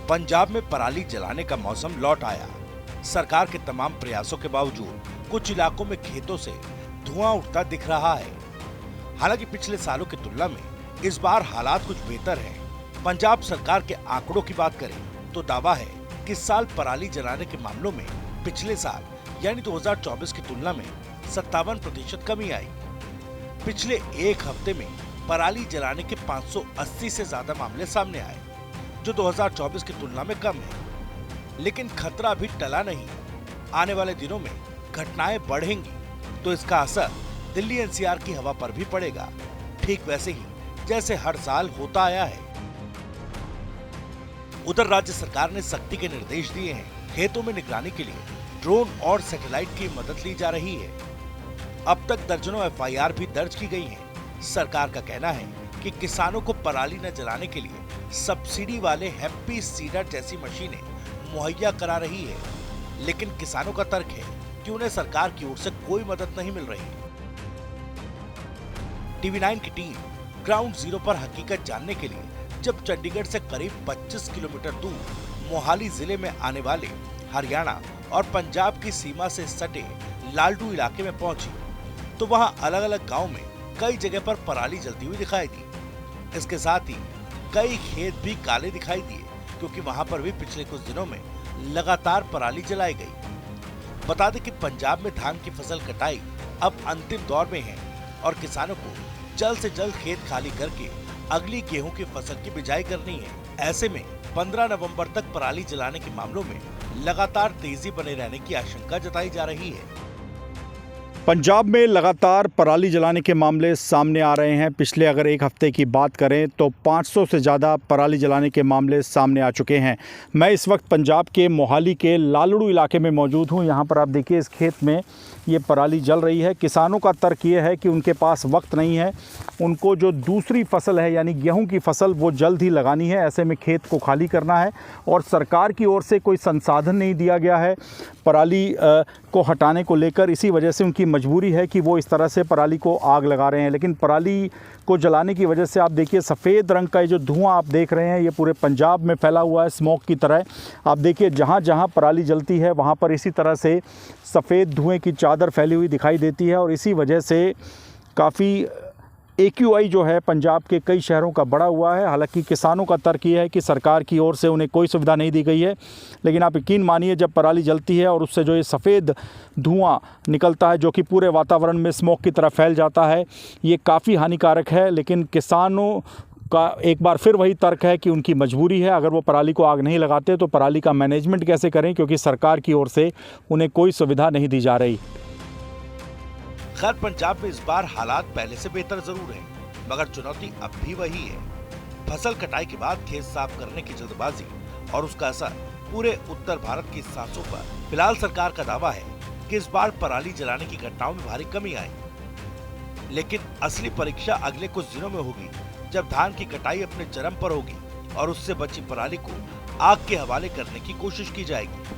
पंजाब में पराली जलाने का मौसम लौट आया। सरकार के तमाम प्रयासों के बावजूद कुछ इलाकों में खेतों से धुआं उठता दिख रहा है। हालांकि पिछले सालों की तुलना में इस बार हालात कुछ बेहतर हैं। पंजाब सरकार के आंकड़ों की बात करें तो दावा है कि इस साल पराली जलाने के मामलों में पिछले साल यानी 2024 की तुलना में 57% कमी आई। पिछले एक हफ्ते में पराली जलाने के 580 से ज्यादा मामले सामने आए, जो 2024 की तुलना में कम है। लेकिन खतरा भी टला नहीं। आने वाले दिनों में घटनाएं बढ़ेंगी तो इसका असर दिल्ली एनसीआर की हवा पर भी पड़ेगा, ठीक वैसे ही जैसे हर साल होता आया है। उधर राज्य सरकार ने सख्ती के निर्देश दिए हैं। खेतों में निगरानी के लिए ड्रोन और सैटेलाइट की मदद ली जा रही है। अब तक दर्जनों एफआईआर भी दर्ज की गई हैं। सरकार का कहना है कि किसानों को पराली न जलाने के लिए सब्सिडी वाले हैप्पी सीडर जैसी मशीनें मुहैया करा रही है, लेकिन किसानों का तर्क है कि उन्हें सरकार की ओर से कोई मदद नहीं मिल रही। टीवी9 की टीम ग्राउंड जीरो पर हकीकत जानने के लिए जब चंडीगढ़ से करीब 25 किलोमीटर दूर मोहाली जिले में आने वाले हरियाणा और पंजाब की सीमा से सटे लालडू इलाके में पहुंची, तो वहां अलग अलग गांव में कई जगह पर पराली जलती हुई दिखाई दी। इसके साथ ही कई खेत भी काले दिखाई दिए, क्योंकि वहां पर भी पिछले कुछ दिनों में लगातार पराली जलाई गई। बता दें कि पंजाब में धान की फसल कटाई अब अंतिम दौर में है और किसानों को जल्द से जल्द खेत खाली करके अगली गेहूं की फसल की बिजाई करनी है। ऐसे में 15 नवंबर तक पराली जलाने के मामलों में लगातार तेजी बने रहने की आशंका जताई जा रही है। पंजाब में लगातार पराली जलाने के मामले सामने आ रहे हैं। पिछले अगर एक हफ्ते की बात करें तो 500 से ज़्यादा पराली जलाने के मामले सामने आ चुके हैं। मैं इस वक्त पंजाब के मोहाली के लालड़ू इलाके में मौजूद हूं। यहां पर आप देखिए, इस खेत में ये पराली जल रही है। किसानों का तर्क ये है कि उनके पास वक्त नहीं है, उनको जो दूसरी फसल है यानी गेहूं की फसल वो जल्द ही लगानी है। ऐसे में खेत को खाली करना है और सरकार की ओर से कोई संसाधन नहीं दिया गया है पराली को हटाने को लेकर। इसी वजह से उनकी मजबूरी है कि वो इस तरह से पराली को आग लगा रहे हैं। लेकिन पराली को जलाने की वजह से आप देखिए, सफ़ेद रंग का ये जो धुआं आप देख रहे हैं ये पूरे पंजाब में फैला हुआ है, स्मोक की तरह। आप देखिए, जहाँ जहाँ पराली जलती है वहाँ पर इसी तरह से सफ़ेद धुएं की चादर फैली हुई दिखाई देती है और इसी वजह से काफ़ी AQI जो है पंजाब के कई शहरों का बढ़ा हुआ है। हालांकि किसानों का तर्क ये है कि सरकार की ओर से उन्हें कोई सुविधा नहीं दी गई है। लेकिन आप यकीन मानिए, जब पराली जलती है और उससे जो ये सफ़ेद धुआं निकलता है जो कि पूरे वातावरण में स्मोक की तरह फैल जाता है, ये काफ़ी हानिकारक है। लेकिन किसानों का एक बार फिर वही तर्क है कि उनकी मजबूरी है। अगर वो पराली को आग नहीं लगाते तो पराली का मैनेजमेंट कैसे करें, क्योंकि सरकार की ओर से उन्हें कोई सुविधा नहीं दी जा रही। खैर, पंजाब में इस बार हालात पहले से बेहतर जरूर है, मगर चुनौती अब भी वही है। फसल कटाई के बाद खेत साफ करने की जल्दबाजी और उसका असर पूरे उत्तर भारत की सांसों पर। फिलहाल सरकार का दावा है कि इस बार पराली जलाने की घटनाओं में भारी कमी आई, लेकिन असली परीक्षा अगले कुछ दिनों में होगी, जब धान की कटाई अपने चरम पर होगी और उससे बची पराली को आग के हवाले करने की कोशिश की जाएगी।